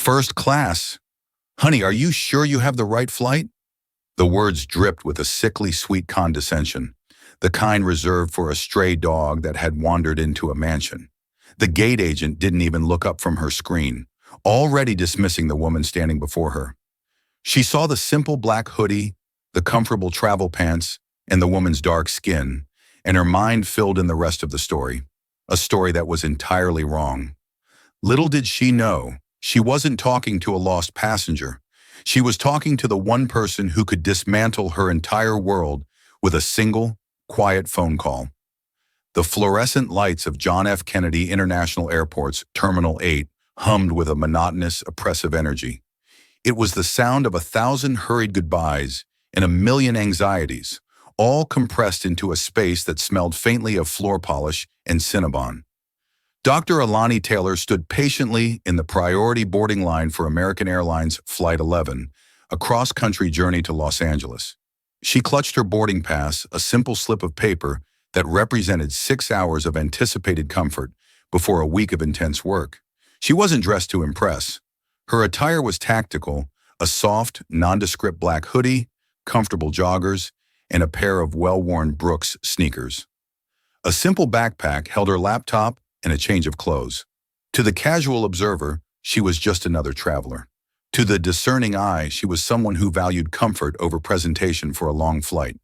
First class. Honey, are you sure you have the right flight? The words dripped with a sickly sweet condescension, the kind reserved for a stray dog that had wandered into a mansion. The gate agent didn't even look up from her screen, already dismissing the woman standing before her. She saw the simple black hoodie, the comfortable travel pants, and the woman's dark skin, and her mind filled in the rest of the story, a story that was entirely wrong. Little did she know, she wasn't talking to a lost passenger. She was talking to the one person who could dismantle her entire world with a single, quiet phone call. The fluorescent lights of John F. Kennedy International Airport's Terminal 8 hummed with a monotonous, oppressive energy. It was the sound of 1,000 hurried goodbyes and 1,000,000 anxieties, all compressed into a space that smelled faintly of floor polish and Cinnabon. Dr. Alani Taylor stood patiently in the priority boarding line for American Airlines Flight 11, a cross-country journey to Los Angeles. She clutched her boarding pass, a simple slip of paper that represented 6 hours of anticipated comfort before a week of intense work. She wasn't dressed to impress. Her attire was tactical, a soft, nondescript black hoodie, comfortable joggers, and a pair of well-worn Brooks sneakers. A simple backpack held her laptop and a change of clothes. To the casual observer, she was just another traveler. To the discerning eye, she was someone who valued comfort over presentation for a long flight.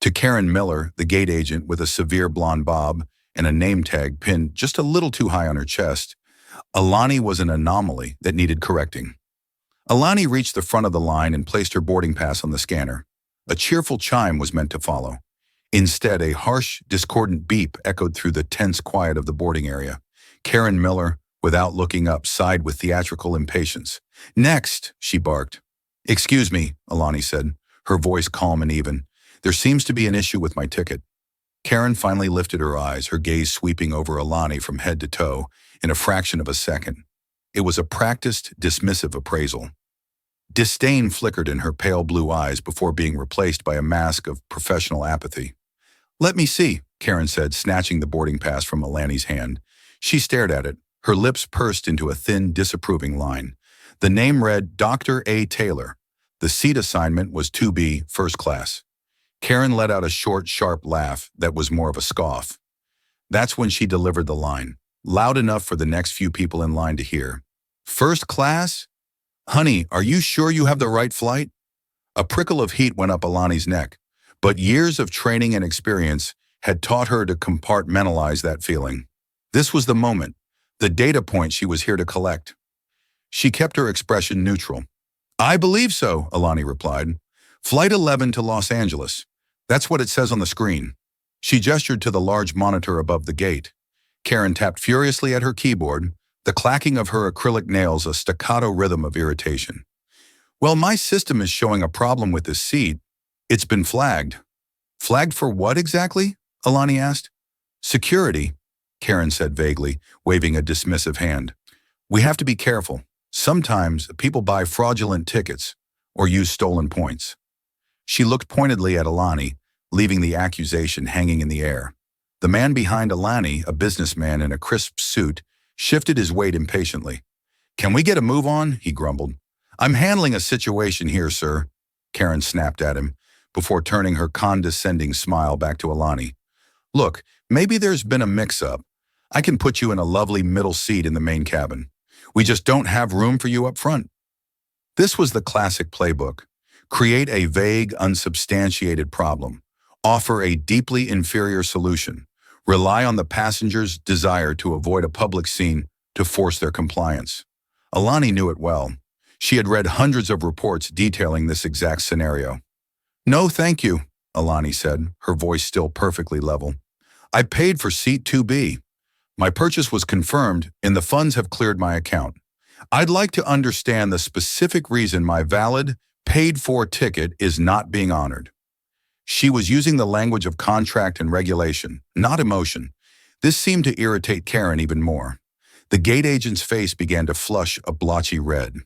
To Karen Miller, the gate agent with a severe blonde bob and a name tag pinned just a little too high on her chest, Alani was an anomaly that needed correcting. Alani reached the front of the line and placed her boarding pass on the scanner. A cheerful chime was meant to follow. Instead, a harsh, discordant beep echoed through the tense quiet of the boarding area. Karen Miller, without looking up, sighed with theatrical impatience. "Next," she barked. "Excuse me," Alani said, her voice calm and even. "There seems to be an issue with my ticket." Karen finally lifted her eyes, her gaze sweeping over Alani from head to toe in a fraction of a second. It was a practiced, dismissive appraisal. Disdain flickered in her pale blue eyes before being replaced by a mask of professional apathy. "Let me see," Karen said, snatching the boarding pass from Alani's hand. She stared at it, her lips pursed into a thin, disapproving line. The name read Dr. A. Taylor. The seat assignment was 2B, first class. Karen let out a short, sharp laugh that was more of a scoff. That's when she delivered the line, loud enough for the next few people in line to hear. "First class? Honey, are you sure you have the right flight?" A prickle of heat went up Alani's neck, but years of training and experience had taught her to compartmentalize that feeling. This was the moment, the data point she was here to collect. She kept her expression neutral. "I believe so," Alani replied. "Flight 11 to Los Angeles. That's what it says on the screen." She gestured to the large monitor above the gate. Karen tapped furiously at her keyboard, the clacking of her acrylic nails a staccato rhythm of irritation. "Well, my system is showing a problem with this seat. It's been flagged." "Flagged for what exactly?" Alani asked. "Security," Karen said vaguely, waving a dismissive hand. "We have to be careful. Sometimes people buy fraudulent tickets or use stolen points." She looked pointedly at Alani, leaving the accusation hanging in the air. The man behind Alani, a businessman in a crisp suit, shifted his weight impatiently. "Can we get a move on?" he grumbled. "I'm handling a situation here, sir," Karen snapped at him, before turning her condescending smile back to Alani. "Look, maybe there's been a mix-up. I can put you in a lovely middle seat in the main cabin. We just don't have room for you up front." This was the classic playbook. Create a vague, unsubstantiated problem. Offer a deeply inferior solution. Rely on the passenger's desire to avoid a public scene to force their compliance. Alani knew it well. She had read hundreds of reports detailing this exact scenario. "No, thank you," Alani said, her voice still perfectly level. "I paid for seat 2B. My purchase was confirmed and the funds have cleared my account. I'd like to understand the specific reason my valid, paid-for ticket is not being honored." She was using the language of contract and regulation, not emotion. This seemed to irritate Karen even more. The gate agent's face began to flush a blotchy red.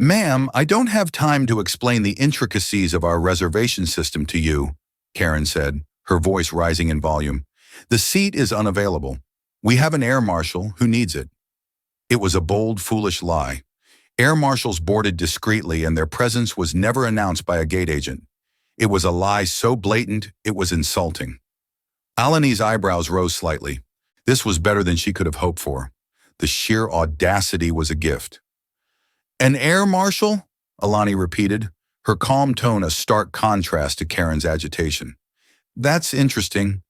"Ma'am, I don't have time to explain the intricacies of our reservation system to you," Karen said, her voice rising in volume. "The seat is unavailable. We have an air marshal who needs it." It was a bold, foolish lie. Air marshals boarded discreetly and their presence was never announced by a gate agent. It was a lie so blatant it was insulting. Alani's eyebrows rose slightly. This was better than she could have hoped for. The sheer audacity was a gift. An air marshal? Alani repeated, her calm tone a stark contrast to Karen's agitation. That's interesting.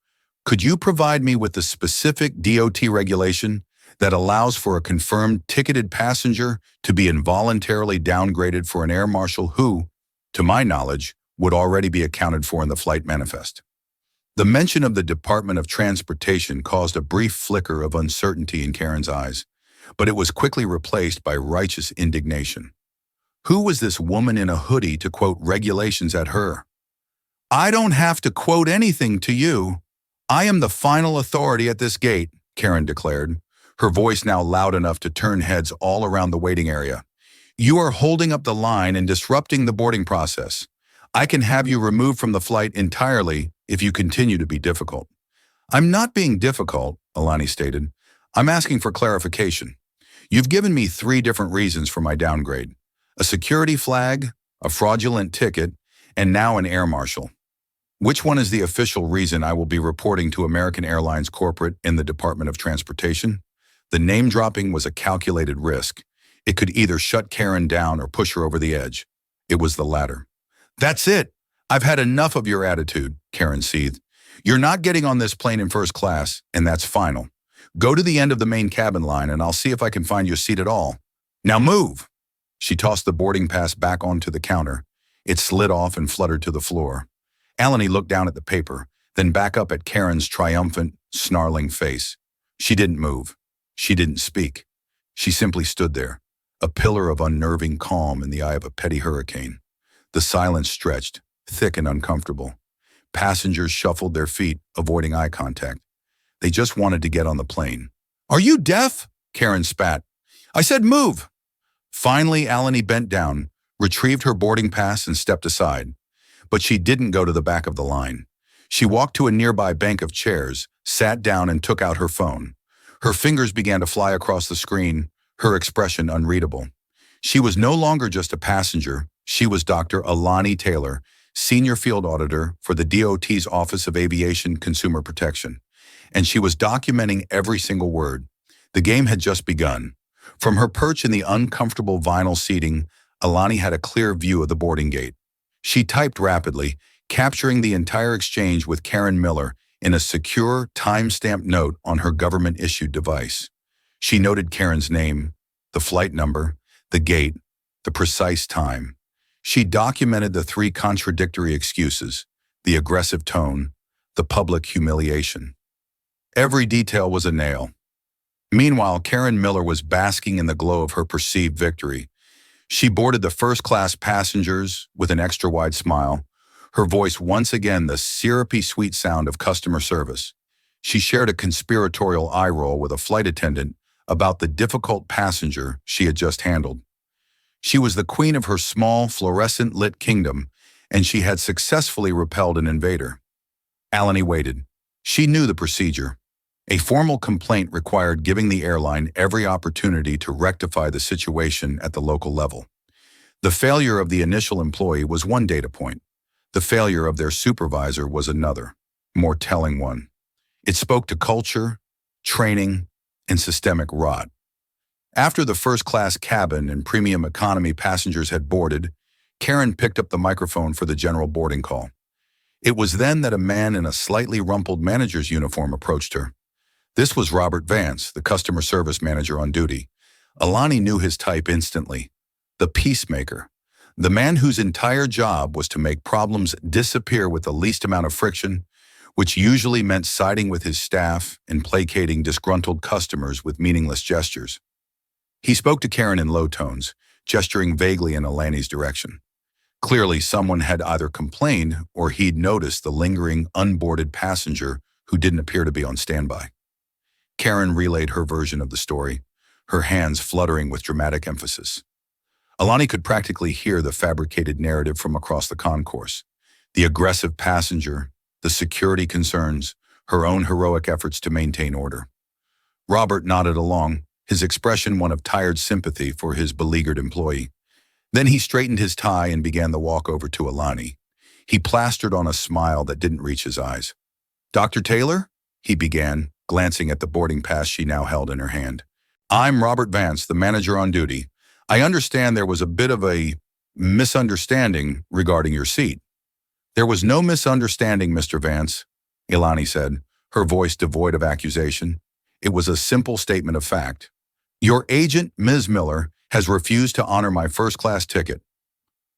Could you provide me with the specific DOT regulation that allows for a confirmed ticketed passenger to be involuntarily downgraded for an air marshal who, to my knowledge, would already be accounted for in the flight manifest? The mention of the Department of Transportation caused a brief flicker of uncertainty in Karen's eyes, but it was quickly replaced by righteous indignation. Who was this woman in a hoodie to quote regulations at her? I don't have to quote anything to you. I am the final authority at this gate, Karen declared, her voice now loud enough to turn heads all around the waiting area. You are holding up the line and disrupting the boarding process. I can have you removed from the flight entirely if you continue to be difficult. I'm not being difficult, Alani stated. I'm asking for clarification. You've given me 3 different reasons for my downgrade: a security flag, a fraudulent ticket, and now an air marshal. Which one is the official reason I will be reporting to American Airlines corporate in the Department of Transportation? The name dropping was a calculated risk. It could either shut Karen down or push her over the edge. It was the latter. That's it. I've had enough of your attitude, Karen seethed. You're not getting on this plane in first class, and that's final. Go to the end of the main cabin line, and I'll see if I can find you a seat at all. Now move! She tossed the boarding pass back onto the counter. It slid off and fluttered to the floor. Alani looked down at the paper, then back up at Karen's triumphant, snarling face. She didn't move. She didn't speak. She simply stood there, a pillar of unnerving calm in the eye of a petty hurricane. The silence stretched, thick and uncomfortable. Passengers shuffled their feet, avoiding eye contact. They just wanted to get on the plane. Are you deaf? Karen spat. I said move. Finally, Alani bent down, retrieved her boarding pass and stepped aside. But she didn't go to the back of the line. She walked to a nearby bank of chairs, sat down and took out her phone. Her fingers began to fly across the screen, her expression unreadable. She was no longer just a passenger. She was Dr. Alani Taylor, Senior Field Auditor for the DOT's Office of Aviation Consumer Protection. And she was documenting every single word. The game had just begun. From her perch in the uncomfortable vinyl seating, Alani had a clear view of the boarding gate. She typed rapidly, capturing the entire exchange with Karen Miller in a secure, time-stamped note on her government-issued device. She noted Karen's name, the flight number, the gate, the precise time. She documented the 3 contradictory excuses, the aggressive tone, the public humiliation. Every detail was a nail. Meanwhile, Karen Miller was basking in the glow of her perceived victory. She boarded the first-class passengers with an extra-wide smile, her voice once again the syrupy sweet sound of customer service. She shared a conspiratorial eye roll with a flight attendant about the difficult passenger she had just handled. She was the queen of her small, fluorescent-lit kingdom, and she had successfully repelled an invader. Alani waited. She knew the procedure. A formal complaint required giving the airline every opportunity to rectify the situation at the local level. The failure of the initial employee was one data point. The failure of their supervisor was another, more telling one. It spoke to culture, training, and systemic rot. After the first-class cabin and premium economy passengers had boarded, Karen picked up the microphone for the general boarding call. It was then that a man in a slightly rumpled manager's uniform approached her. This was Robert Vance, the customer service manager on duty. Alani knew his type instantly. The peacemaker. The man whose entire job was to make problems disappear with the least amount of friction, which usually meant siding with his staff and placating disgruntled customers with meaningless gestures. He spoke to Karen in low tones, gesturing vaguely in Alani's direction. Clearly, someone had either complained or he'd noticed the lingering, unboarded passenger who didn't appear to be on standby. Karen relayed her version of the story, her hands fluttering with dramatic emphasis. Alani could practically hear the fabricated narrative from across the concourse. The aggressive passenger, the security concerns, her own heroic efforts to maintain order. Robert nodded along, his expression one of tired sympathy for his beleaguered employee. Then he straightened his tie and began the walk over to Alani. He plastered on a smile that didn't reach his eyes. "Dr. Taylor?" he began, glancing at the boarding pass she now held in her hand. "I'm Robert Vance, the manager on duty. I understand there was a bit of a misunderstanding regarding your seat." "There was no misunderstanding, Mr. Vance," Ilani said, her voice devoid of accusation. It was a simple statement of fact. "Your agent, Ms. Miller, has refused to honor my first-class ticket."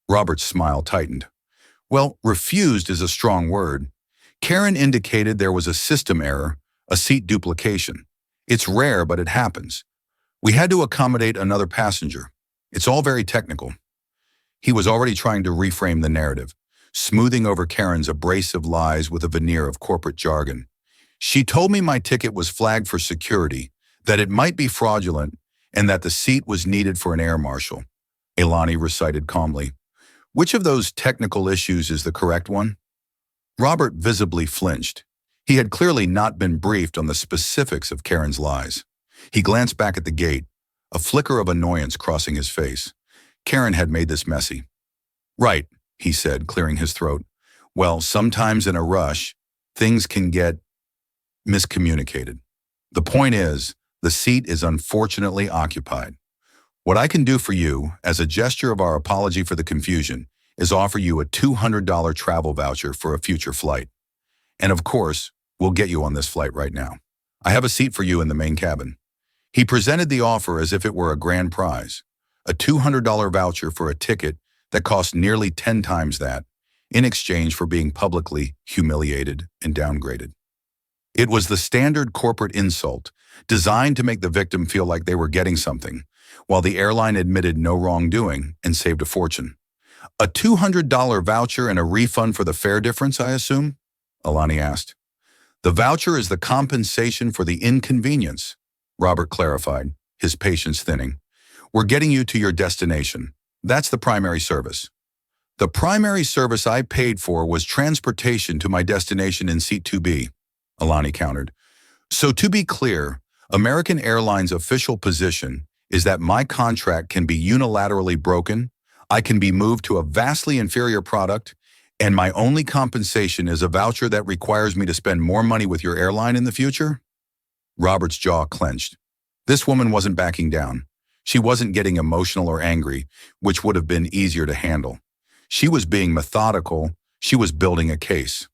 Robert's smile tightened. Well, refused is a strong word. Karen indicated there was a system error, a seat duplication. It's rare, but it happens. We had to accommodate another passenger. It's all very technical. He was already trying to reframe the narrative, smoothing over Karen's abrasive lies with a veneer of corporate jargon. "She told me my ticket was flagged for security, that it might be fraudulent, and that the seat was needed for an air marshal," Ilani recited calmly. "Which of those technical issues is the correct one?" Robert visibly flinched. He had clearly not been briefed on the specifics of Karen's lies. He glanced back at the gate, a flicker of annoyance crossing his face. Karen had made this messy. "Right," he said, clearing his throat. "Well, sometimes in a rush, things can get miscommunicated. The point is, the seat is unfortunately occupied. What I can do for you, as a gesture of our apology for the confusion, is offer you a $200 travel voucher for a future flight. And of course, we'll get you on this flight right now. I have a seat for you in the main cabin." He presented the offer as if it were a grand prize, a $200 voucher for a ticket that cost nearly 10 times that, in exchange for being publicly humiliated and downgraded. It was the standard corporate insult, designed to make the victim feel like they were getting something, while the airline admitted no wrongdoing and saved a fortune. "A $200 voucher and a refund for the fare difference, I assume?" Alani asked. "The voucher is the compensation for the inconvenience," Robert clarified, his patience thinning. "We're getting you to your destination. That's the primary service." "The primary service I paid for was transportation to my destination in seat 2B, Alani countered. "So to be clear, American Airlines' official position is that my contract can be unilaterally broken, I can be moved to a vastly inferior product, and my only compensation is a voucher that requires me to spend more money with your airline in the future?" Robert's jaw clenched. This woman wasn't backing down. She wasn't getting emotional or angry, which would have been easier to handle. She was being methodical. She was building a case.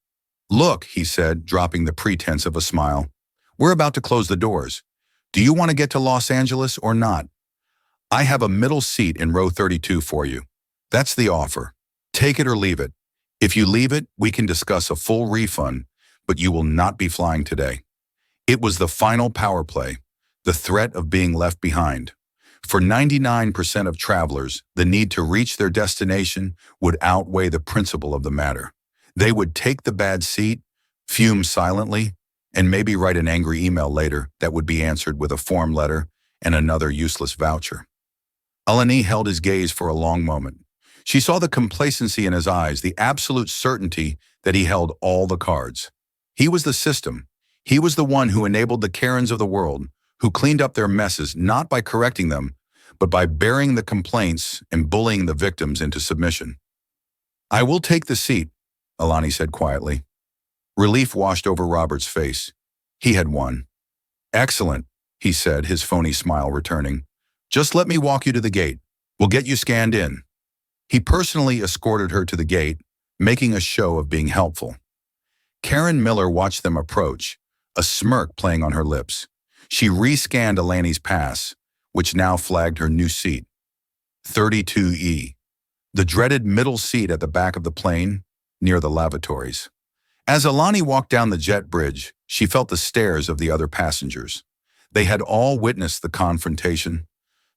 "Look," he said, dropping the pretense of a smile. "We're about to close the doors. Do you want to get to Los Angeles or not? I have a middle seat in row 32 for you. That's the offer. Take it or leave it. If you leave it, we can discuss a full refund, but you will not be flying today." It was the final power play, the threat of being left behind. For 99% of travelers, the need to reach their destination would outweigh the principle of the matter. They would take the bad seat, fume silently, and maybe write an angry email later that would be answered with a form letter and another useless voucher. Alani held his gaze for a long moment. She saw the complacency in his eyes, the absolute certainty that he held all the cards. He was the system. He was the one who enabled the Karens of the world, who cleaned up their messes not by correcting them, but by burying the complaints and bullying the victims into submission. "I will take the seat," Alani said quietly. Relief washed over Robert's face. He had won. "Excellent," he said, his phony smile returning. "Just let me walk you to the gate. We'll get you scanned in." He personally escorted her to the gate, making a show of being helpful. Karen Miller watched them approach, a smirk playing on her lips. She rescanned Alani's pass, which now flagged her new seat. 32E, the dreaded middle seat at the back of the plane, near the lavatories. As Alani walked down the jet bridge, she felt the stares of the other passengers. They had all witnessed the confrontation.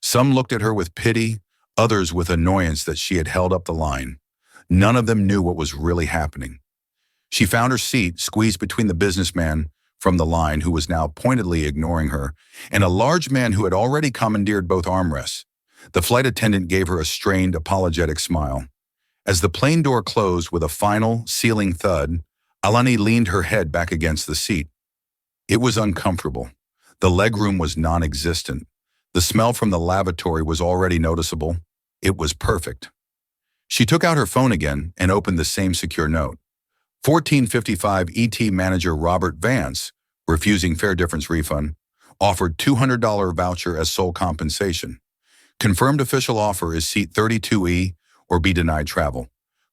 Some looked at her with pity, others with annoyance that she had held up the line. None of them knew what was really happening. She found her seat squeezed between the businessman from the line, who was now pointedly ignoring her, and a large man who had already commandeered both armrests. The flight attendant gave her a strained, apologetic smile. As the plane door closed with a final, sealing thud, Alani leaned her head back against the seat. It was uncomfortable. The legroom was non-existent. The smell from the lavatory was already noticeable. It was perfect. She took out her phone again and opened the same secure note. 1455 ET manager Robert Vance, refusing fare difference refund, offered $200 voucher as sole compensation. Confirmed official offer is seat 32E or be denied travel.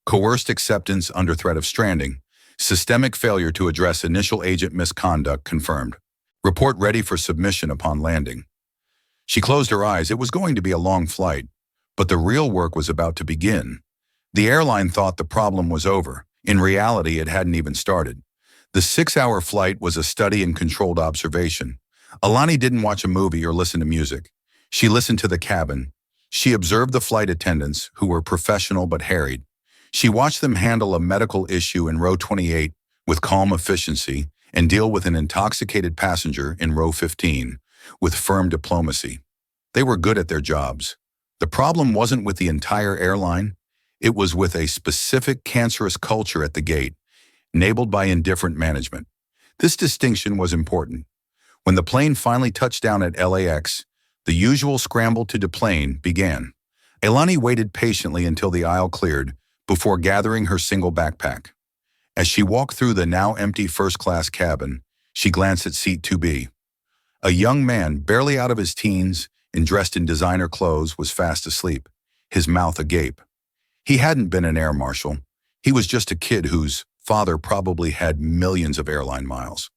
Coerced acceptance under threat of stranding. Systemic failure to address initial agent misconduct confirmed. Report ready for submission upon landing. She closed her eyes. It was going to be a long flight, but the real work was about to begin. The airline thought the problem was over. In reality, it hadn't even started. The 6-hour flight was a study in controlled observation. Alani didn't watch a movie or listen to music. She listened to the cabin. She observed the flight attendants, who were professional but harried. She watched them handle a medical issue in row 28 with calm efficiency and deal with an intoxicated passenger in row 15 with firm diplomacy. They were good at their jobs. The problem wasn't with the entire airline. It was with a specific cancerous culture at the gate, enabled by indifferent management. This distinction was important. When the plane finally touched down at LAX, the usual scramble to deplane began. Alani waited patiently until the aisle cleared before gathering her single backpack. As she walked through the now empty first-class cabin, she glanced at seat 2B. A young man, barely out of his teens and dressed in designer clothes, was fast asleep, his mouth agape. He hadn't been an air marshal. He was just a kid whose father probably had millions of airline miles.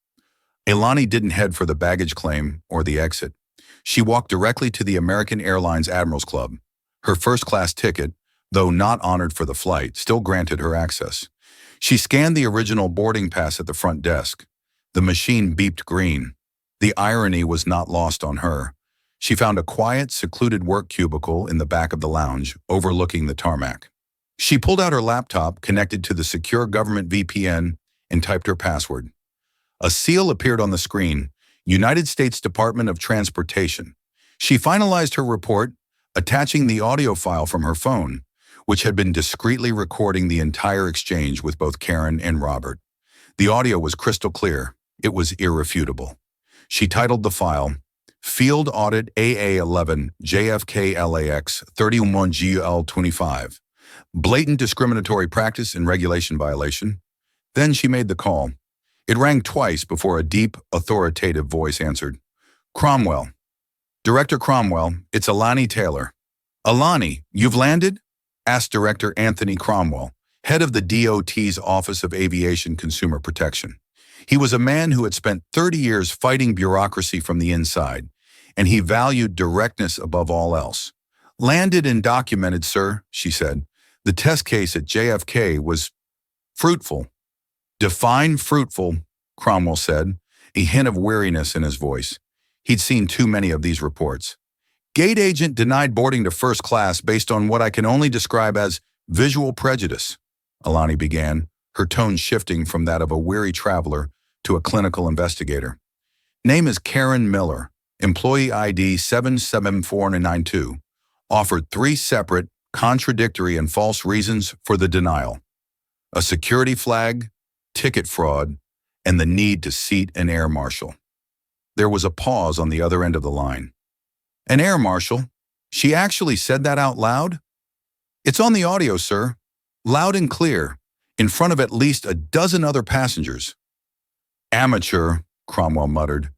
Alani didn't head for the baggage claim or the exit. She walked directly to the American Airlines Admirals Club. Her first-class ticket, though not honored for the flight, still granted her access. She scanned the original boarding pass at the front desk. The machine beeped green. The irony was not lost on her. She found a quiet, secluded work cubicle in the back of the lounge, overlooking the tarmac. She pulled out her laptop, connected to the secure government VPN, and typed her password. A seal appeared on the screen, United States Department of Transportation. She finalized her report, attaching the audio file from her phone, which had been discreetly recording the entire exchange with both Karen and Robert. The audio was crystal clear. It was irrefutable. She titled the file, Field Audit AA11 JFK LAX 31 GL 25. Blatant discriminatory practice and regulation violation. Then she made the call. It rang twice before a deep, authoritative voice answered. Cromwell. Director Cromwell, it's Alani Taylor. Alani, you've landed? Asked Director Anthony Cromwell, head of the DOT's Office of Aviation Consumer Protection. He was a man who had spent 30 years fighting bureaucracy from the inside, and he valued directness above all else. Landed and documented, sir, she said. The test case at JFK was fruitful. Define fruitful, Cromwell said, a hint of weariness in his voice. He'd seen too many of these reports. Gate agent denied boarding to first class based on what I can only describe as visual prejudice, Alani began, her tone shifting from that of a weary traveler to a clinical investigator. Name is Karen Miller, employee ID 77492. Offered 3 separate, contradictory, and false reasons for the denial. A security flag, ticket fraud, and the need to seat an air marshal. There was a pause on the other end of the line. An air marshal? She actually said that out loud? It's on the audio, sir. Loud and clear, in front of at least a dozen other passengers. Amateur, Cromwell muttered.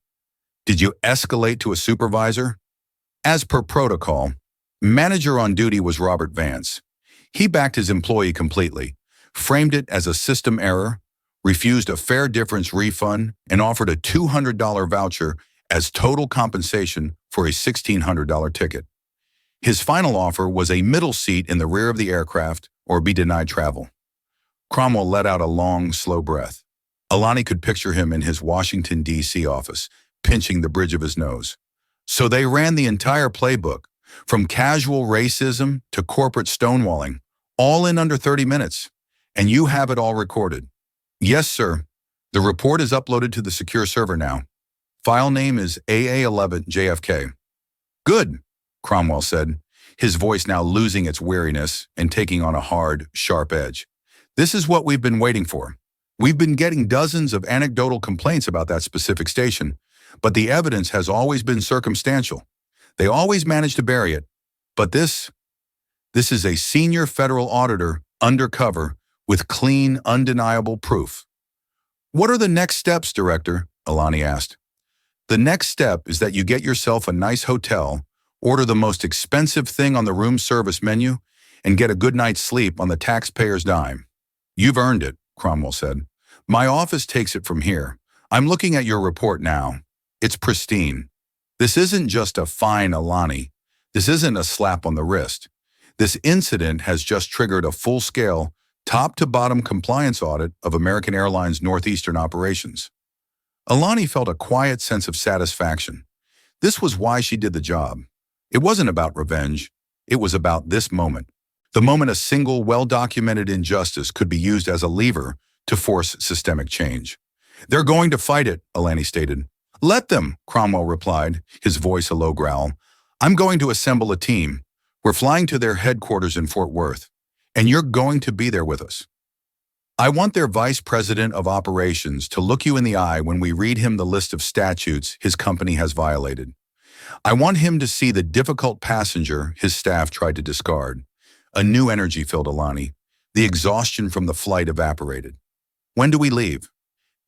Did you escalate to a supervisor? As per protocol, manager on duty was Robert Vance. He backed his employee completely, framed it as a system error, refused a fare difference refund, and offered a $200 voucher as total compensation for a $1,600 ticket. His final offer was a middle seat in the rear of the aircraft or be denied travel. Cromwell let out a long, slow breath. Alani could picture him in his Washington, D.C. office, pinching the bridge of his nose. So they ran the entire playbook, from casual racism to corporate stonewalling, all in under 30 minutes. And you have it all recorded. Yes, sir. The report is uploaded to the secure server now. File name is AA11 JFK. Good, Cromwell said, his voice now losing its weariness and taking on a hard, sharp edge. This is what we've been waiting for. We've been getting dozens of anecdotal complaints about that specific station, but the evidence has always been circumstantial. They always manage to bury it. But this is a senior federal auditor, undercover, with clean, undeniable proof. What are the next steps, Director? Alani asked. The next step is that you get yourself a nice hotel, order the most expensive thing on the room service menu, and get a good night's sleep on the taxpayer's dime. You've earned it, Cromwell said. My office takes it from here. I'm looking at your report now. It's pristine. This isn't just a fine, Alani. This isn't a slap on the wrist. This incident has just triggered a full-scale, top-to-bottom compliance audit of American Airlines Northeastern operations. Alani felt a quiet sense of satisfaction. This was why she did the job. It wasn't about revenge. It was about this moment. The moment a single, well-documented injustice could be used as a lever to force systemic change. They're going to fight it, Alani stated. Let them, Cromwell replied, his voice a low growl. I'm going to assemble a team. We're flying to their headquarters in Fort Worth, and you're going to be there with us. I want their vice president of operations to look you in the eye when we read him the list of statutes his company has violated. I want him to see the difficult passenger his staff tried to discard. A new energy filled Alani. The exhaustion from the flight evaporated. When do we leave?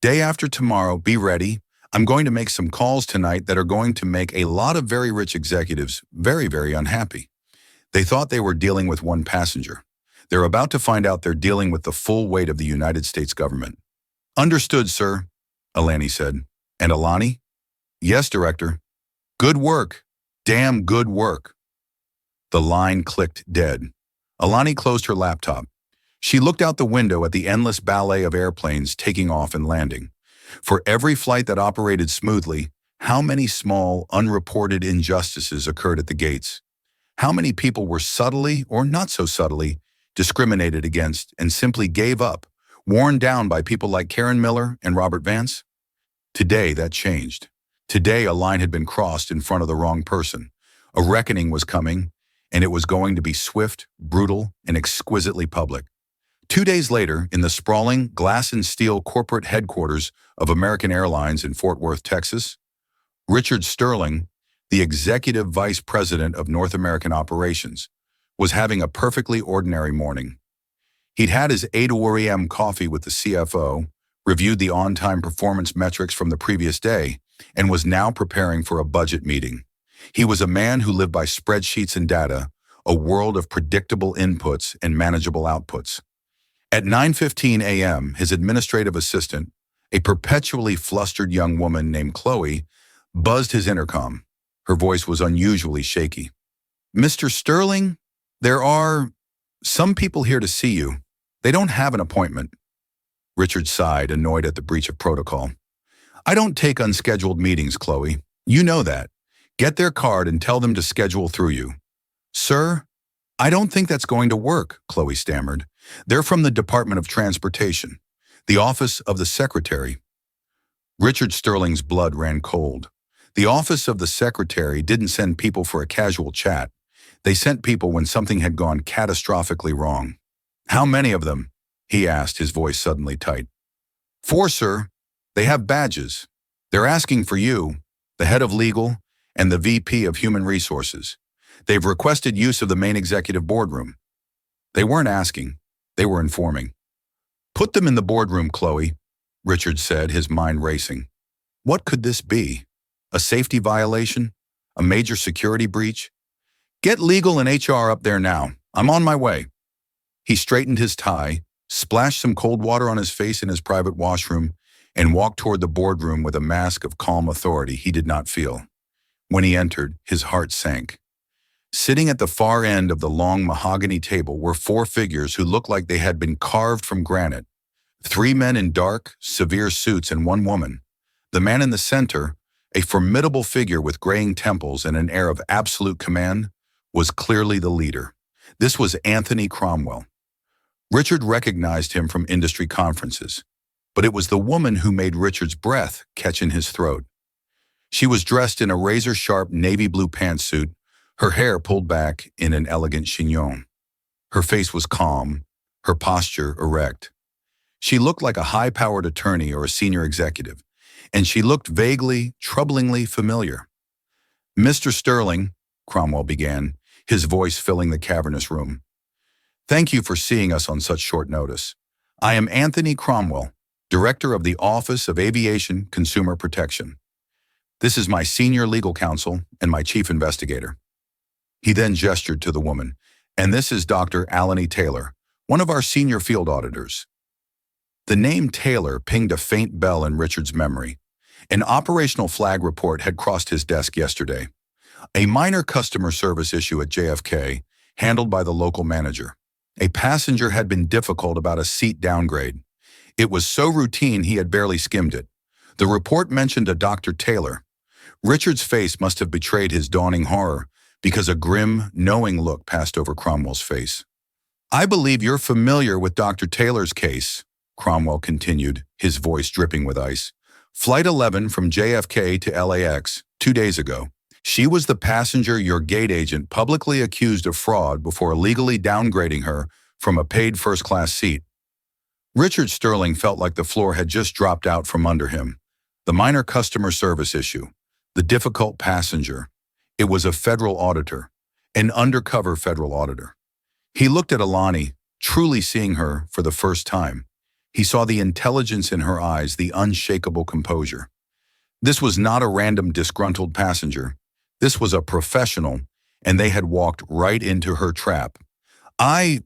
Day after tomorrow, be ready. I'm going to make some calls tonight that are going to make a lot of very rich executives very, very unhappy. They thought they were dealing with one passenger. They're about to find out they're dealing with the full weight of the United States government. Understood, sir, Alani said. And Alani? Yes, Director. Good work. Damn good work. The line clicked dead. Alani closed her laptop. She looked out the window at the endless ballet of airplanes taking off and landing. For every flight that operated smoothly, how many small, unreported injustices occurred at the gates? How many people were subtly, or not so subtly, discriminated against and simply gave up, worn down by people like Karen Miller and Robert Vance? Today, that changed. Today, a line had been crossed in front of the wrong person. A reckoning was coming, and it was going to be swift, brutal, and exquisitely public. 2 days later, in the sprawling glass and steel corporate headquarters of American Airlines in Fort Worth, Texas, Richard Sterling, the executive vice president of North American operations, was having a perfectly ordinary morning. He'd had his 8 a.m. coffee with the CFO, reviewed the on-time performance metrics from the previous day, and was now preparing for a budget meeting. He was a man who lived by spreadsheets and data, a world of predictable inputs and manageable outputs. At 9:15 a.m., his administrative assistant, a perpetually flustered young woman named Chloe, buzzed his intercom. Her voice was unusually shaky. Mr. Sterling, there are some people here to see you. They don't have an appointment. Richard sighed, annoyed at the breach of protocol. I don't take unscheduled meetings, Chloe. You know that. Get their card and tell them to schedule through you. Sir, I don't think that's going to work, Chloe stammered. They're from the Department of Transportation, the office of the secretary. Richard Sterling's blood ran cold. The office of the secretary didn't send people for a casual chat. They sent people when something had gone catastrophically wrong. How many of them? He asked, his voice suddenly tight. 4, sir. They have badges. They're asking for you, the head of legal, and the VP of Human Resources. They've requested use of the main executive boardroom. They weren't asking. They were informing. Put them in the boardroom, Chloe, Richard said, his mind racing. What could this be? A safety violation? A major security breach? Get legal and HR up there now. I'm on my way. He straightened his tie, splashed some cold water on his face in his private washroom, and walked toward the boardroom with a mask of calm authority he did not feel. When he entered, his heart sank. Sitting at the far end of the long mahogany table were 4 figures who looked like they had been carved from granite. 3 men in dark, severe suits and 1 woman. The man in the center, a formidable figure with graying temples and an air of absolute command, was clearly the leader. This was Anthony Cromwell. Richard recognized him from industry conferences, but it was the woman who made Richard's breath catch in his throat. She was dressed in a razor-sharp navy blue pantsuit, her hair pulled back in an elegant chignon. Her face was calm, her posture erect. She looked like a high-powered attorney or a senior executive, and she looked vaguely, troublingly familiar. Mr. Sterling, Cromwell began, his voice filling the cavernous room. Thank you for seeing us on such short notice. I am Anthony Cromwell, Director of the Office of Aviation Consumer Protection. This is my senior legal counsel and my chief investigator. He then gestured to the woman, and this is Dr. Alan Taylor, one of our senior field auditors. The name Taylor pinged a faint bell in Richard's memory. An operational flag report had crossed his desk yesterday. A minor customer service issue at JFK, handled by the local manager. A passenger had been difficult about a seat downgrade. It was so routine he had barely skimmed it. The report mentioned a Dr. Taylor. Richard's face must have betrayed his dawning horror, because a grim, knowing look passed over Cromwell's face. I believe you're familiar with Dr. Taylor's case, Cromwell continued, his voice dripping with ice. Flight 11 from JFK to LAX, 2 days ago. She was the passenger your gate agent publicly accused of fraud before legally downgrading her from a paid first-class seat. Richard Sterling felt like the floor had just dropped out from under him. The minor customer service issue. The difficult passenger. It was a federal auditor. An undercover federal auditor. He looked at Alani, truly seeing her for the first time. He saw the intelligence in her eyes, the unshakable composure. This was not a random disgruntled passenger. This was a professional, and they had walked right into her trap. I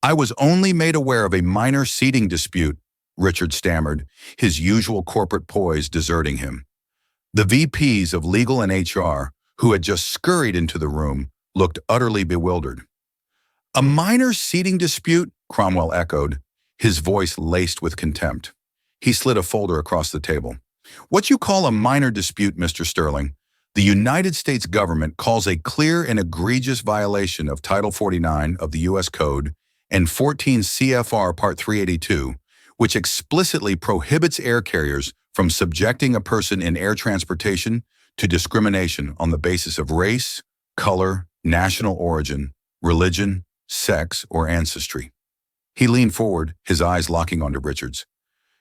was only made aware of a minor seating dispute, Richard stammered, his usual corporate poise deserting him. The VPs of legal and HR, who had just scurried into the room, looked utterly bewildered. A minor seating dispute? Cromwell echoed, his voice laced with contempt. He slid a folder across the table. What you call a minor dispute, Mr. Sterling, the United States government calls a clear and egregious violation of Title 49 of the U.S. Code and 14 CFR Part 382, which explicitly prohibits air carriers from subjecting a person in air transportation to discrimination on the basis of race, color, national origin, religion, sex, or ancestry. He leaned forward, his eyes locking onto Richard's.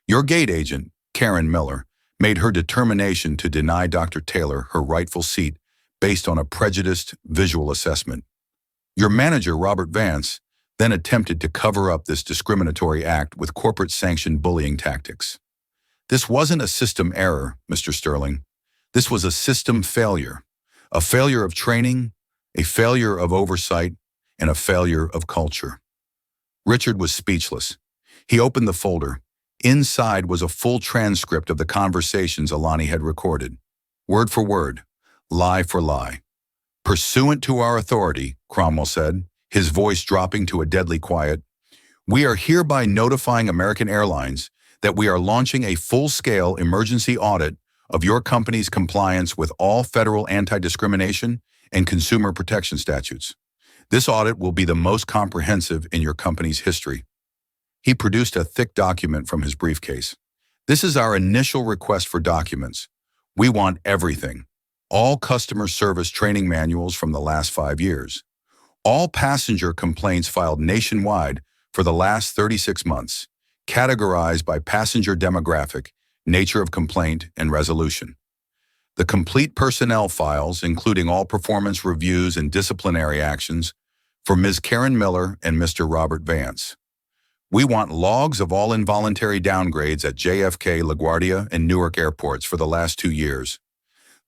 Your gate agent, Karen Miller, made her determination to deny Dr. Taylor her rightful seat based on a prejudiced visual assessment. Your manager, Robert Vance, then attempted to cover up this discriminatory act with corporate-sanctioned bullying tactics. This wasn't a system error, Mr. Sterling. This was a system failure. A failure of training, a failure of oversight, and a failure of culture. Richard was speechless. He opened the folder. Inside was a full transcript of the conversations Alani had recorded. Word for word, lie for lie. Pursuant to our authority, Cromwell said, his voice dropping to a deadly quiet, we are hereby notifying American Airlines that we are launching a full-scale emergency audit of your company's compliance with all federal anti-discrimination and consumer protection statutes. This audit will be the most comprehensive in your company's history. He produced a thick document from his briefcase. This is our initial request for documents. We want everything. All customer service training manuals from the last 5 years. All passenger complaints filed nationwide for the last 36 months, categorized by passenger demographic, nature of complaint, and resolution. The complete personnel files, including all performance reviews and disciplinary actions, for Ms. Karen Miller and Mr. Robert Vance. We want logs of all involuntary downgrades at JFK, LaGuardia, and Newark airports for the last 2 years.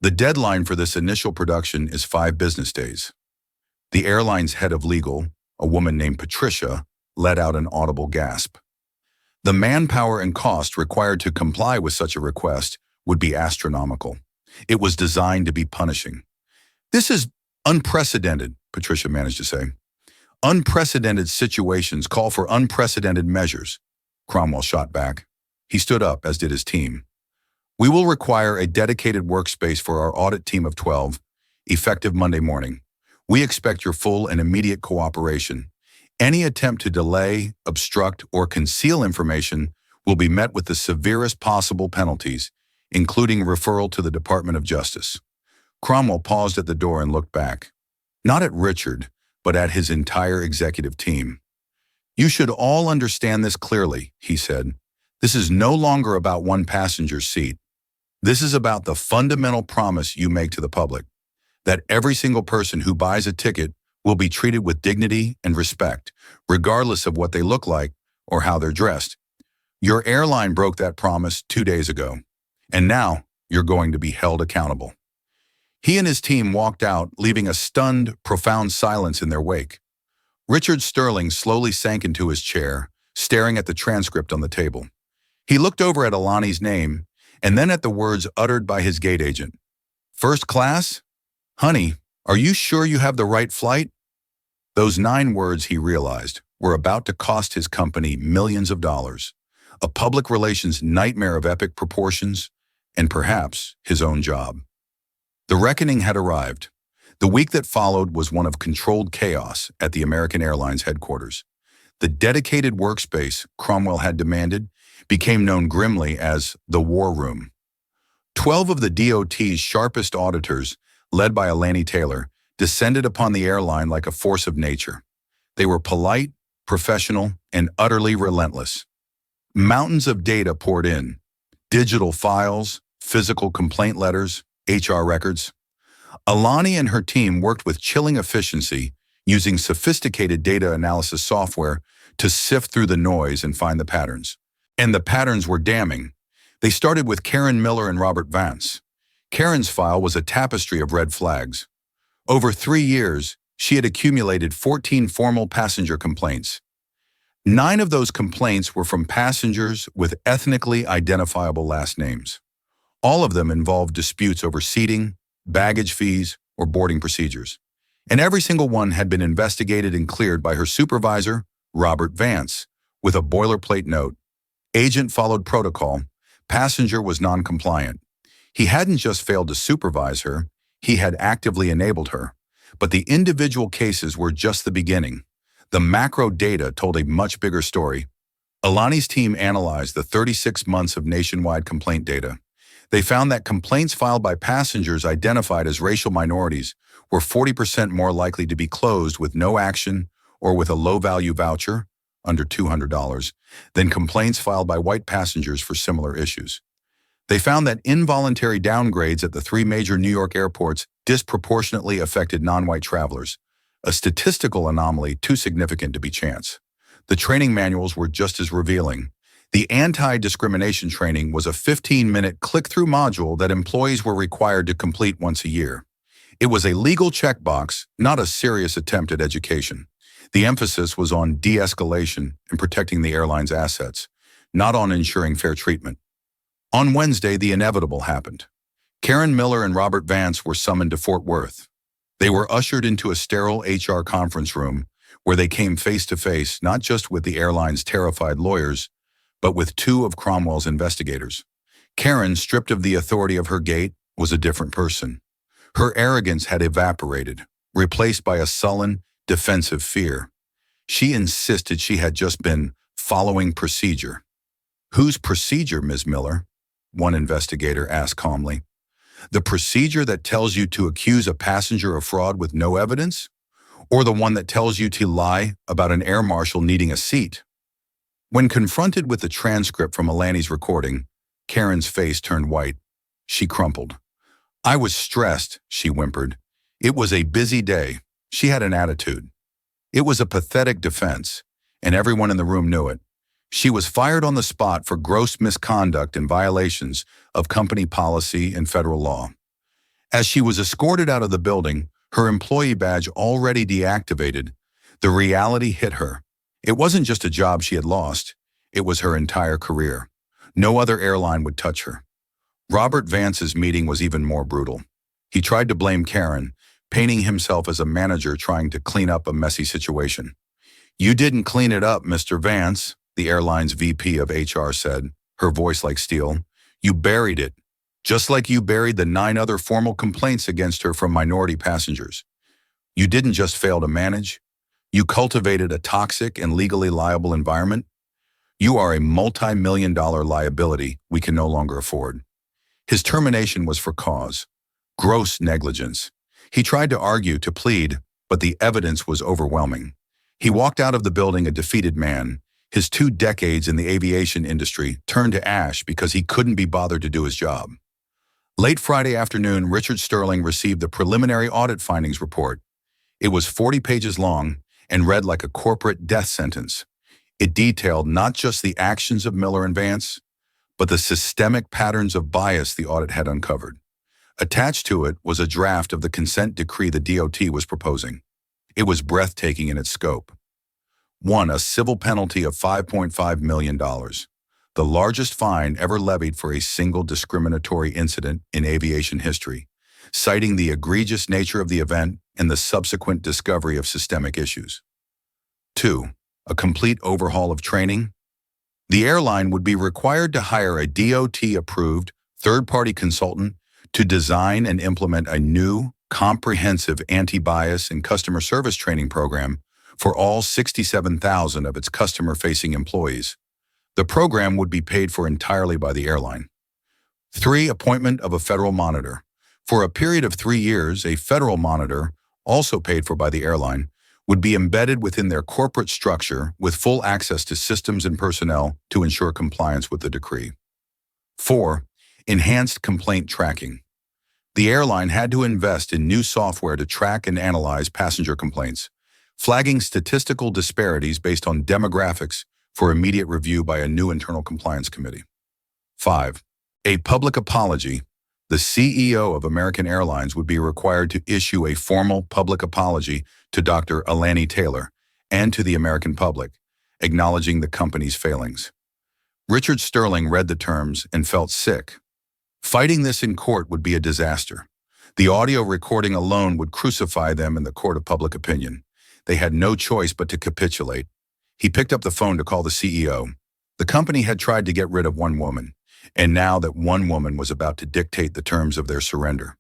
The deadline for this initial production is 5 business days. The airline's head of legal, a woman named Patricia, let out an audible gasp. The manpower and cost required to comply with such a request would be astronomical. It was designed to be punishing. This is unprecedented, Patricia managed to say. Unprecedented situations call for unprecedented measures, Cromwell shot back. He stood up, as did his team. We will require a dedicated workspace for our audit team of 12, effective Monday morning. We expect your full and immediate cooperation. Any attempt to delay, obstruct, or conceal information will be met with the severest possible penalties, including referral to the Department of Justice. Cromwell paused at the door and looked back. Not at Richard, but at his entire executive team. You should all understand this clearly, he said. This is no longer about one passenger's seat. This is about the fundamental promise you make to the public, that every single person who buys a ticket will be treated with dignity and respect, regardless of what they look like or how they're dressed. Your airline broke that promise 2 days ago, and now you're going to be held accountable. He and his team walked out, leaving a stunned, profound silence in their wake. Richard Sterling slowly sank into his chair, staring at the transcript on the table. He looked over at Alani's name, and then at the words uttered by his gate agent. "First class? Honey, are you sure you have the right flight?" Those 9 words, he realized, were about to cost his company millions of dollars, a public relations nightmare of epic proportions, and perhaps his own job. The reckoning had arrived. The week that followed was one of controlled chaos at the American Airlines headquarters. The dedicated workspace Cromwell had demanded became known grimly as the War Room. 12 of the DOT's sharpest auditors, led by Alani Taylor, descended upon the airline like a force of nature. They were polite, professional, and utterly relentless. Mountains of data poured in: digital files, physical complaint letters, HR records. Alani and her team worked with chilling efficiency, using sophisticated data analysis software to sift through the noise and find the patterns. And the patterns were damning. They started with Karen Miller and Robert Vance. Karen's file was a tapestry of red flags. Over 3 years, she had accumulated 14 formal passenger complaints. 9 of those complaints were from passengers with ethnically identifiable last names. All of them involved disputes over seating, baggage fees, or boarding procedures. And every single one had been investigated and cleared by her supervisor, Robert Vance, with a boilerplate note. Agent followed protocol. Passenger was non-compliant. He hadn't just failed to supervise her, he had actively enabled her. But the individual cases were just the beginning. The macro data told a much bigger story. Alani's team analyzed the 36 months of nationwide complaint data. They found that complaints filed by passengers identified as racial minorities were 40% more likely to be closed with no action or with a low-value voucher, under $200, than complaints filed by white passengers for similar issues. They found that involuntary downgrades at the 3 major New York airports disproportionately affected non-white travelers, a statistical anomaly too significant to be chance. The training manuals were just as revealing. The anti-discrimination training was a 15-minute click-through module that employees were required to complete once a year. It was a legal checkbox, not a serious attempt at education. The emphasis was on de-escalation and protecting the airline's assets, not on ensuring fair treatment. On Wednesday, the inevitable happened. Karen Miller and Robert Vance were summoned to Fort Worth. They were ushered into a sterile HR conference room where they came face to face not just with the airline's terrified lawyers, but with 2 of Cromwell's investigators. Karen, stripped of the authority of her gate, was a different person. Her arrogance had evaporated, replaced by a sullen, defensive fear. She insisted she had just been following procedure. "Whose procedure, Ms. Miller?" one investigator asked calmly. "The procedure that tells you to accuse a passenger of fraud with no evidence? Or the one that tells you to lie about an air marshal needing a seat?" When confronted with the transcript from Alani's recording, Karen's face turned white. She crumpled. "I was stressed," she whimpered. "It was a busy day." She had an attitude. It was a pathetic defense, and everyone in the room knew it. She was fired on the spot for gross misconduct and violations of company policy and federal law. As she was escorted out of the building, her employee badge already deactivated, the reality hit her. It wasn't just a job she had lost, it was her entire career. No other airline would touch her. Robert Vance's meeting was even more brutal. He tried to blame Karen, painting himself as a manager trying to clean up a messy situation. "You didn't clean it up, Mr. Vance," the airline's VP of HR said, her voice like steel. "You buried it, just like you buried the 9 other formal complaints against her from minority passengers. You didn't just fail to manage, you cultivated a toxic and legally liable environment. You are a multi-million-dollar liability we can no longer afford." His termination was for cause: gross negligence. He tried to argue, to plead, but the evidence was overwhelming. He walked out of the building a defeated man. His 2 decades in the aviation industry turned to ash because he couldn't be bothered to do his job. Late Friday afternoon, Richard Sterling received the preliminary audit findings report. It was 40 pages long and read like a corporate death sentence. It detailed not just the actions of Miller and Vance, but the systemic patterns of bias the audit had uncovered. Attached to it was a draft of the consent decree the DOT was proposing. It was breathtaking in its scope. 1. A civil penalty of $5.5 million, the largest fine ever levied for a single discriminatory incident in aviation history, citing the egregious nature of the event and the subsequent discovery of systemic issues. 2. A complete overhaul of training. The airline would be required to hire a DOT-approved third-party consultant to design and implement a new, comprehensive anti-bias and customer service training program for all 67,000 of its customer-facing employees. The program would be paid for entirely by the airline. 3. Appointment of a federal monitor. For a period of 3 years, a federal monitor, also paid for by the airline, would be embedded within their corporate structure with full access to systems and personnel to ensure compliance with the decree. 4. Enhanced complaint tracking. The airline had to invest in new software to track and analyze passenger complaints, flagging statistical disparities based on demographics for immediate review by a new internal compliance committee. 5. A public apology. The CEO of American Airlines would be required to issue a formal public apology to Dr. Alani Taylor and to the American public, acknowledging the company's failings. Richard Sterling read the terms and felt sick. Fighting this in court would be a disaster. The audio recording alone would crucify them in the court of public opinion. They had no choice but to capitulate. He picked up the phone to call the CEO. The company had tried to get rid of one woman, and now that one woman was about to dictate the terms of their surrender.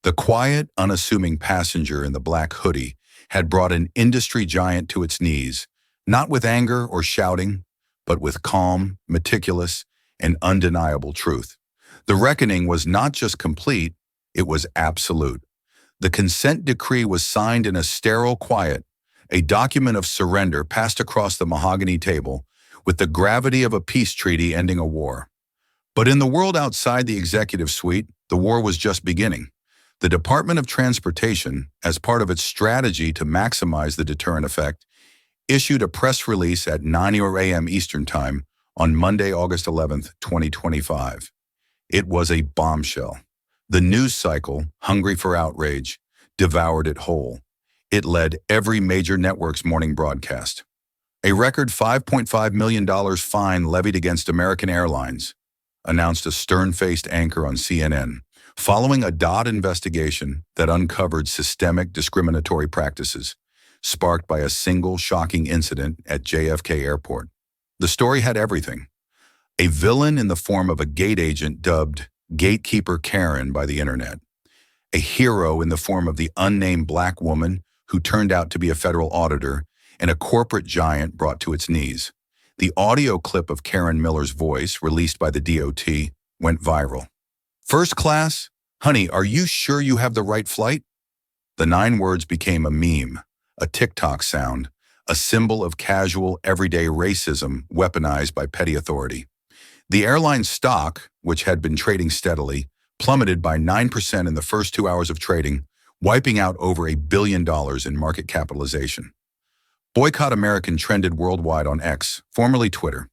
The quiet, unassuming passenger in the black hoodie had brought an industry giant to its knees, not with anger or shouting, but with calm, meticulous, and undeniable truth. The reckoning was not just complete, it was absolute. The consent decree was signed in a sterile quiet, a document of surrender passed across the mahogany table with the gravity of a peace treaty ending a war. But in the world outside the executive suite, the war was just beginning. The Department of Transportation, as part of its strategy to maximize the deterrent effect, issued a press release at 9 a.m. Eastern Time on Monday, August 11, 2025. It was a bombshell. The news cycle, hungry for outrage, devoured it whole. It led every major network's morning broadcast. A record $5.5 million fine levied against American Airlines, announced a stern-faced anchor on CNN, following a DOT investigation that uncovered systemic discriminatory practices, sparked by a single shocking incident at JFK Airport. The story had everything. A villain in the form of a gate agent dubbed Gatekeeper Karen by the internet. A hero in the form of the unnamed black woman who turned out to be a federal auditor, and a corporate giant brought to its knees. The audio clip of Karen Miller's voice, released by the DOT, went viral. "First class? Honey, are you sure you have the right flight?" The 9 words became a meme, a TikTok sound, a symbol of casual, everyday racism weaponized by petty authority. The airline's stock, which had been trading steadily, plummeted by 9% in the first 2 hours of trading, wiping out over $1 billion in market capitalization. Boycott American trended worldwide on X, formerly Twitter.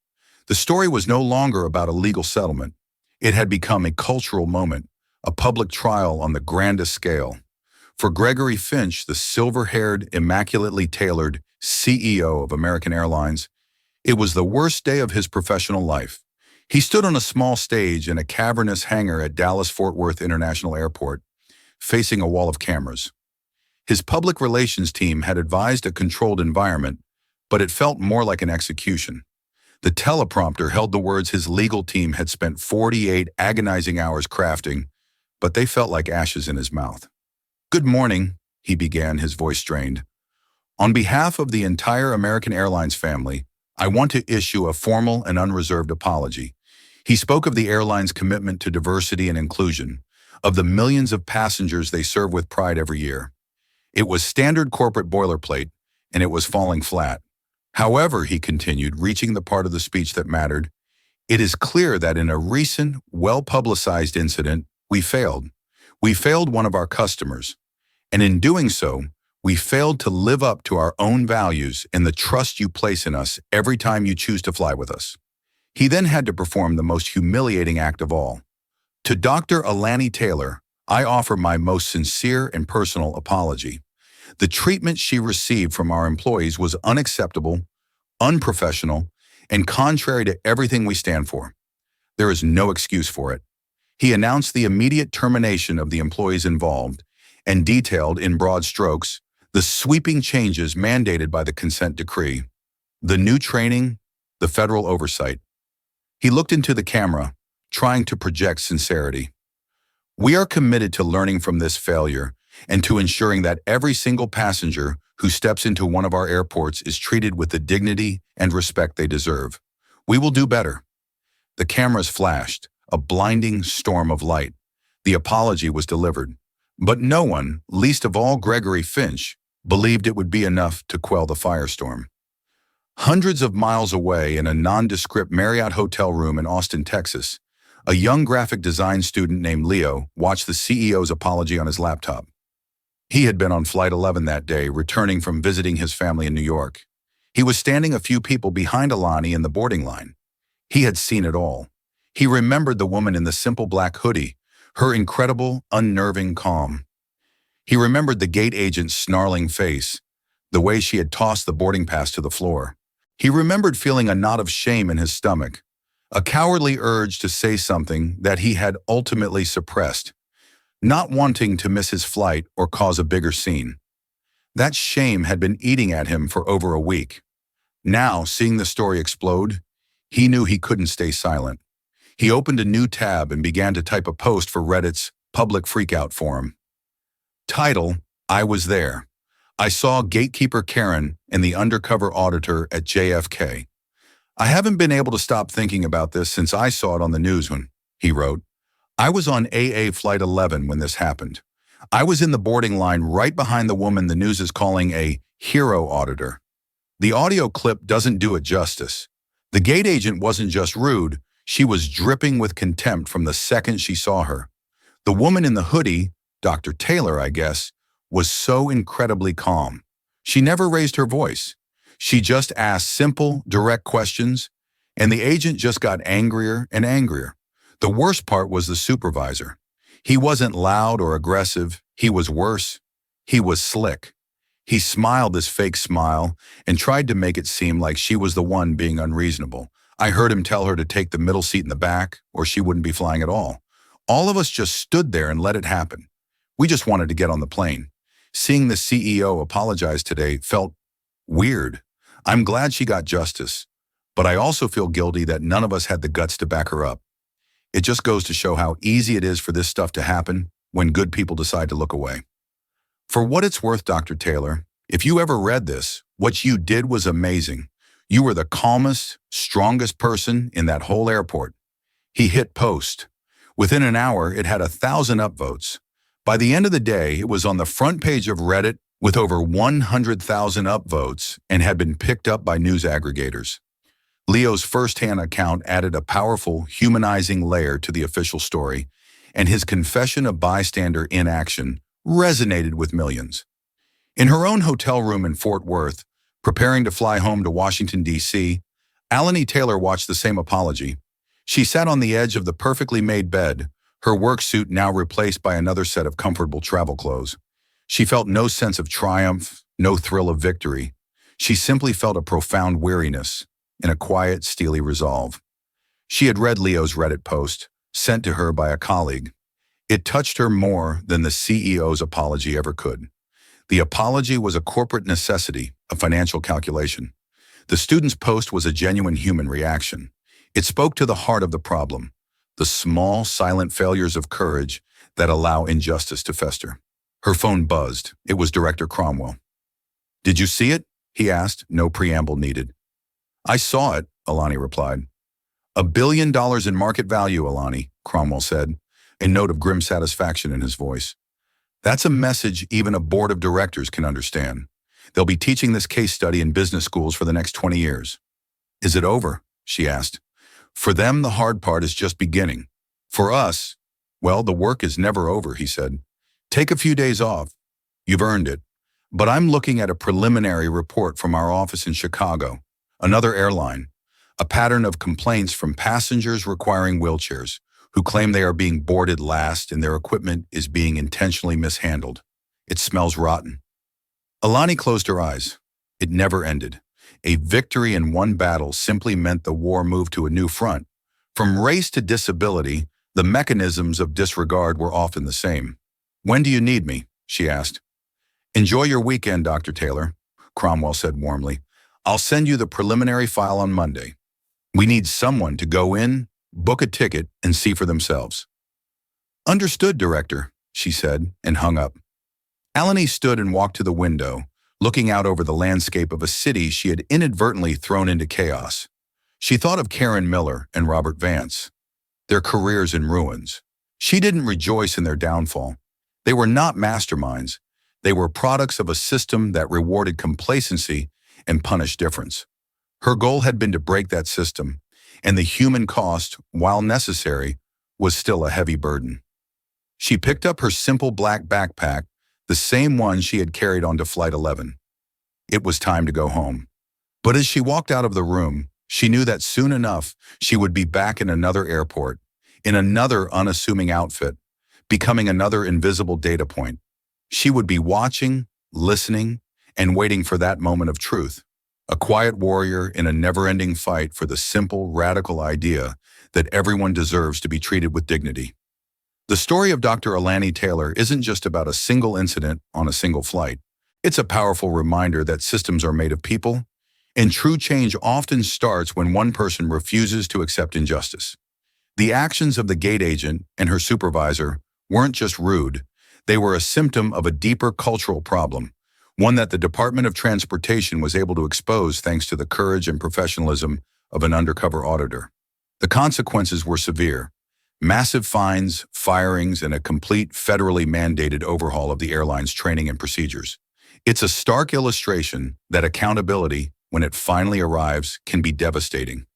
The story was no longer about a legal settlement. It had become a cultural moment, a public trial on the grandest scale. For Gregory Finch, the silver-haired, immaculately tailored CEO of American Airlines, it was the worst day of his professional life. He stood on a small stage in a cavernous hangar at Dallas-Fort Worth International Airport, facing a wall of cameras. His public relations team had advised a controlled environment, but it felt more like an execution. The teleprompter held the words his legal team had spent 48 agonizing hours crafting, but they felt like ashes in his mouth. "Good morning," he began, his voice strained. "On behalf of the entire American Airlines family, I want to issue a formal and unreserved apology." He spoke of the airline's commitment to diversity and inclusion, of the millions of passengers they serve with pride every year. It was standard corporate boilerplate, and it was falling flat. However, he continued, reaching the part of the speech that mattered, it is clear that in a recent, well-publicized incident, We failed. We failed one of our customers. And in doing so, we failed to live up to our own values and the trust you place in us every time you choose to fly with us." He then had to perform the most humiliating act of all. "To Dr. Alani Taylor, I offer my most sincere and personal apology. The treatment she received from our employees was unacceptable, unprofessional, and contrary to everything we stand for. There is no excuse for it." He announced the immediate termination of the employees involved and detailed in broad strokes the sweeping changes mandated by the consent decree, the new training, the federal oversight. He looked into the camera, trying to project sincerity. "We are committed to learning from this failure and to ensuring that every single passenger who steps into one of our airports is treated with the dignity and respect they deserve. We will do better." The cameras flashed, a blinding storm of light. The apology was delivered. But no one, least of all Gregory Finch, believed it would be enough to quell the firestorm. Hundreds of miles away in a nondescript Marriott hotel room in Austin, Texas, a young graphic design student named Leo watched the CEO's apology on his laptop. He had been on Flight 11 that day, returning from visiting his family in New York. He was standing a few people behind Alani in the boarding line. He had seen it all. He remembered the woman in the simple black hoodie, her incredible, unnerving calm. He remembered the gate agent's snarling face, the way she had tossed the boarding pass to the floor. He remembered feeling a knot of shame in his stomach, a cowardly urge to say something that he had ultimately suppressed, not wanting to miss his flight or cause a bigger scene. That shame had been eating at him for over a week. Now, seeing the story explode, he knew he couldn't stay silent. He opened a new tab and began to type a post for Reddit's public freakout forum. Title: I was there. I saw Gatekeeper Karen and the Undercover Auditor at JFK. I haven't been able to stop thinking about this since I saw it on the news when, he wrote. I was on AA Flight 11 when this happened. I was in the boarding line right behind the woman the news is calling a hero auditor. The audio clip doesn't do it justice. The gate agent wasn't just rude, she was dripping with contempt from the second she saw her. The woman in the hoodie, Dr. Taylor, I guess, was so incredibly calm. She never raised her voice. She just asked simple, direct questions, and the agent just got angrier and angrier. The worst part was the supervisor. He wasn't loud or aggressive. He was worse. He was slick. He smiled this fake smile and tried to make it seem like she was the one being unreasonable. I heard him tell her to take the middle seat in the back, or she wouldn't be flying at all. All of us just stood there and let it happen. We just wanted to get on the plane. Seeing the CEO apologize today felt weird. I'm glad she got justice, but I also feel guilty that none of us had the guts to back her up. It just goes to show how easy it is for this stuff to happen when good people decide to look away. For what it's worth, Dr. Taylor, if you ever read this, what you did was amazing. You were the calmest, strongest person in that whole airport. He hit post. Within an hour, it had 1,000 upvotes. By the end of the day, it was on the front page of Reddit with over 100,000 upvotes and had been picked up by news aggregators. Leo's first-hand account added a powerful, humanizing layer to the official story, and his confession of bystander inaction resonated with millions. In her own hotel room in Fort Worth, preparing to fly home to Washington, D.C., Alani Taylor watched the same apology. She sat on the edge of the perfectly made bed, her work suit now replaced by another set of comfortable travel clothes. She felt no sense of triumph, no thrill of victory. She simply felt a profound weariness and a quiet, steely resolve. She had read Leo's Reddit post, sent to her by a colleague. It touched her more than the CEO's apology ever could. The apology was a corporate necessity, a financial calculation. The student's post was a genuine human reaction. It spoke to the heart of the problem, the small, silent failures of courage that allow injustice to fester. Her phone buzzed. It was Director Cromwell. Did you see it? He asked, no preamble needed. I saw it, Alani replied. $1 billion in market value, Alani, Cromwell said, a note of grim satisfaction in his voice. That's a message even a board of directors can understand. They'll be teaching this case study in business schools for the next 20 years. Is it over? She asked. For them, the hard part is just beginning. For us, Well, the work is never over, he said. Take a few days off. You've earned it. But I'm looking at a preliminary report from our office in Chicago, another airline, a pattern of complaints from passengers requiring wheelchairs, who claim they are being boarded last and their equipment is being intentionally mishandled. It smells rotten. Alani closed her eyes. It never ended. A victory in one battle simply meant the war moved to a new front. From race to disability, the mechanisms of disregard were often the same. When do you need me? She asked. Enjoy your weekend, Dr. Taylor, Cromwell said warmly. I'll send you the preliminary file on Monday. We need someone to go in, book a ticket, and see for themselves. Understood, Director, she said, and hung up. Alani stood and walked to the window, looking out over the landscape of a city she had inadvertently thrown into chaos. She thought of Karen Miller and Robert Vance, their careers in ruins. She didn't rejoice in their downfall. They were not masterminds. They were products of a system that rewarded complacency and punished difference. Her goal had been to break that system, and the human cost, while necessary, was still a heavy burden. She picked up her simple black backpack, the same one she had carried onto Flight 11. It was time to go home. But as she walked out of the room, she knew that soon enough she would be back in another airport, in another unassuming outfit, becoming another invisible data point. She would be watching, listening, and waiting for that moment of truth. A quiet warrior in a never-ending fight for the simple, radical idea that everyone deserves to be treated with dignity. The story of Dr. Alani Taylor isn't just about a single incident on a single flight. It's a powerful reminder that systems are made of people, and true change often starts when one person refuses to accept injustice. The actions of the gate agent and her supervisor weren't just rude, they were a symptom of a deeper cultural problem, one that the Department of Transportation was able to expose thanks to the courage and professionalism of an undercover auditor. The consequences were severe. Massive fines, firings, and a complete federally mandated overhaul of the airline's training and procedures. It's a stark illustration that accountability, when it finally arrives, can be devastating.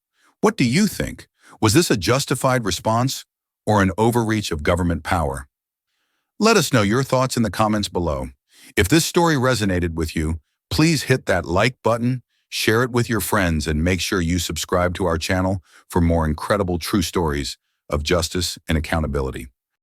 What do you think? Was this a justified response or an overreach of government power? Let us know your thoughts in the comments below. If this story resonated with you, please hit that like button, share it with your friends, and make sure you subscribe to our channel for more incredible true stories of justice and accountability.